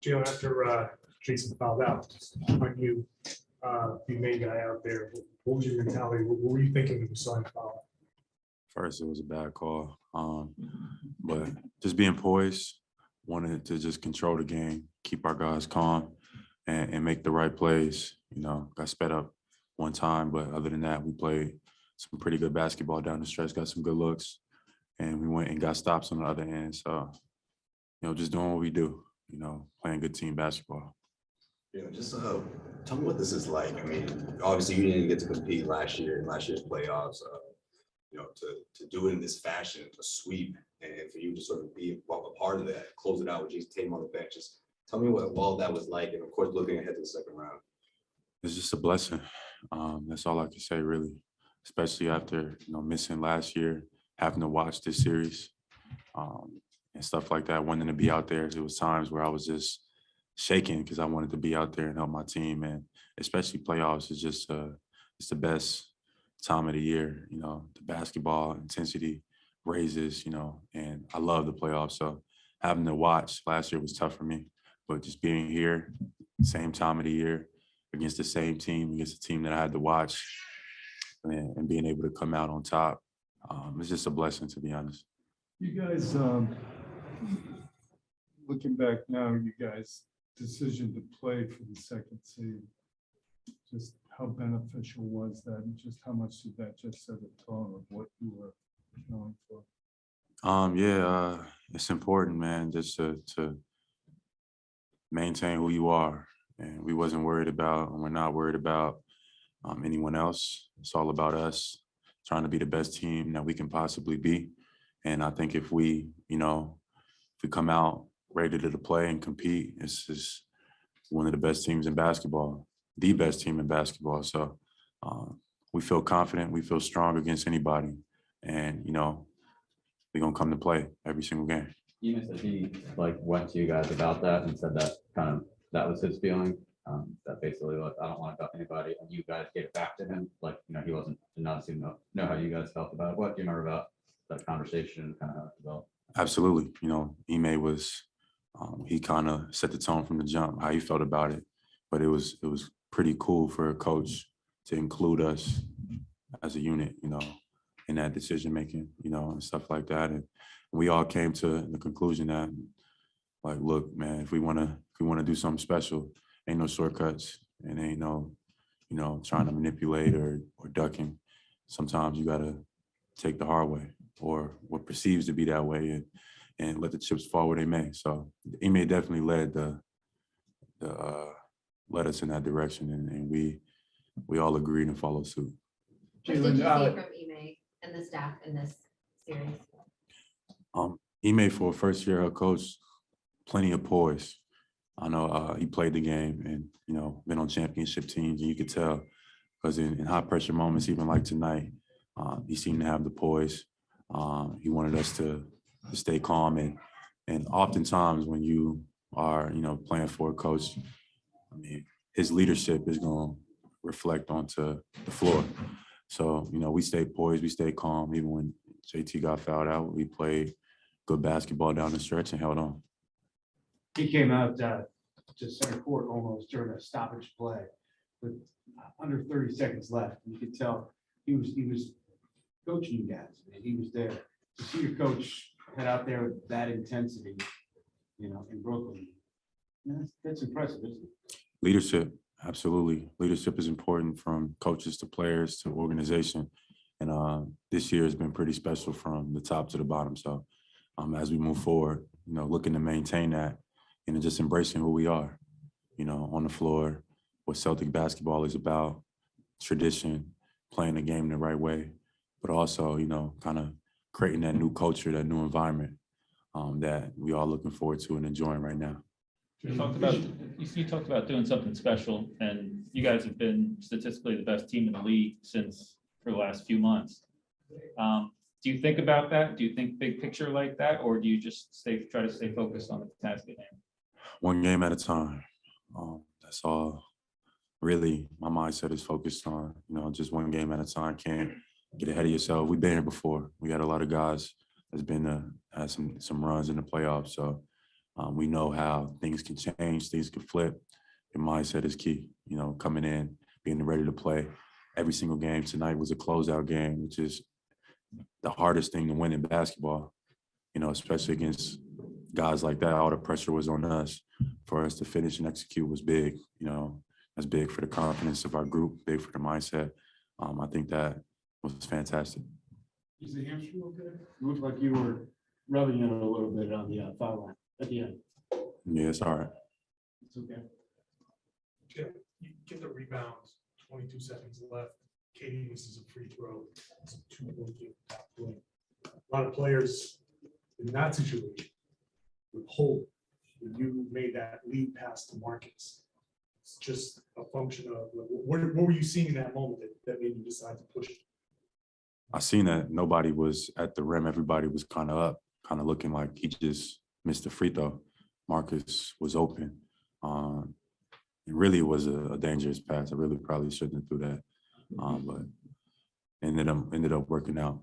Jaylen, after Jason fouled out, when you the main guy out there, what was your mentality? What were you thinking when you saw him foul? First, it was a bad call, but just being poised, wanted to just control the game, keep our guys calm, and make the right plays. You know, got sped up one time, but other than that, we played some pretty good basketball down the stretch, got some good looks, and we went and got stops on the other end. So, you know, just doing what we do, you know, playing good team basketball. Just tell me what this is like. I mean, obviously you didn't get to compete last year in last year's playoffs. To do it in this fashion, a sweep, and for you to sort of be a part of that, close it out with Jason Tatum on the bench. Just tell me what all that was like, and of course, looking ahead to the second round. It's just a blessing. That's all I can say, really, especially after, you know, missing last year, having to watch this series and stuff like that, wanting to be out there. There was times where I was just shaking because I wanted to be out there and help my team, and especially playoffs is just it's the best time of the year. You know, the basketball intensity raises, you know, and I love the playoffs. So having to watch last year was tough for me, but just being here, same time of the year against the same team, against a team that I had to watch and being able to come out on top, it's just a blessing, to be honest. You guys, looking back now, you guys' decision to play for the second seed, just how beneficial was that, and just how much did that just set a tone of what you were going for? It's important, man, just to maintain who you are. And we wasn't worried about, and we're not worried about anyone else. It's all about us trying to be the best team that we can possibly be. And I think if we come out ready to play and compete, it's just one of the best teams in basketball, the best team in basketball. So we feel confident, we feel strong against anybody. And, you know, we're going to come to play every single game. Ime said he went to you guys about that and said that that was his feeling. That basically, I don't want to duck anybody, and you guys gave it back to him. He did not seem to know how you guys felt about it. What do you remember about that conversation and kind of how it developed? Absolutely. You know, Ime was, he kind of set the tone from the jump, how he felt about it. But it was pretty cool for a coach to include us as a unit, you know, in that decision making, you know, and stuff like that. And we all came to the conclusion that, look, man, if we want to do something special, ain't no shortcuts, and ain't no, you know, trying to manipulate or ducking. Sometimes you got to take the hard way, or what perceives to be that way, and let the chips fall where they may. So Ime definitely led led us in that direction, and we all agreed and followed suit. What did you see from Ime and the staff in this series? Ime, for a first-year head coach, plenty of poise. I know he played the game and, you know, been on championship teams, and you could tell because in high-pressure moments, even like tonight, he seemed to have the poise. He wanted us to stay calm, and oftentimes when you are, you know, playing for a coach, I mean, his leadership is going to reflect onto the floor. So, you know, we stayed poised, we stayed calm. Even when JT got fouled out, we played good basketball down the stretch and held on. He came out to center court almost during a stoppage play with under 30 seconds left. You could tell he was coaching you guys. I mean, he was there. To see your coach head out there with that intensity, you know, in Brooklyn, that's impressive, isn't it? Leadership, absolutely. Leadership is important, from coaches to players to organization. And this year has been pretty special from the top to the bottom. So as we move forward, you know, looking to maintain that and just embracing who we are, you know, on the floor, what Celtic basketball is about, tradition, playing the game the right way, but also, you know, kind of creating that new culture, that new environment that we all looking forward to and enjoying right now. You talked about doing something special, and you guys have been statistically the best team in the league for the last few months. Do you think about that? Do you think big picture like that, or do you just try to stay focused on the task at hand? One game at a time. That's all. Really, my mindset is focused on, you know, just one game at a time. Can't get ahead of yourself. We've been here before. We got a lot of guys that's been had some runs in the playoffs. So We know how things can change, things can flip. Your mindset is key, you know, coming in, being ready to play. Every single game tonight was a closeout game, which is the hardest thing to win in basketball, you know, especially against guys like that. All the pressure was on us. For us to finish and execute was big, you know. That's big for the confidence of our group, big for the mindset. I think that was fantastic. Is the hamstring okay? It looked like you were rubbing it a little bit on the foul line at the end. Yeah, it's all right. It's okay. You get the rebounds, 22 seconds left. Katie misses a free throw. It's a 2-point game. Top play. A lot of players in that situation would hold when you made that lead pass to Marcus. It's just a function of what were you seeing in that moment that made you decide to push it? I seen that nobody was at the rim. Everybody was kind of up, kind of looking like he just missed the free throw. Marcus was open. It really was a dangerous pass. I really probably shouldn't have threw that, but ended up working out.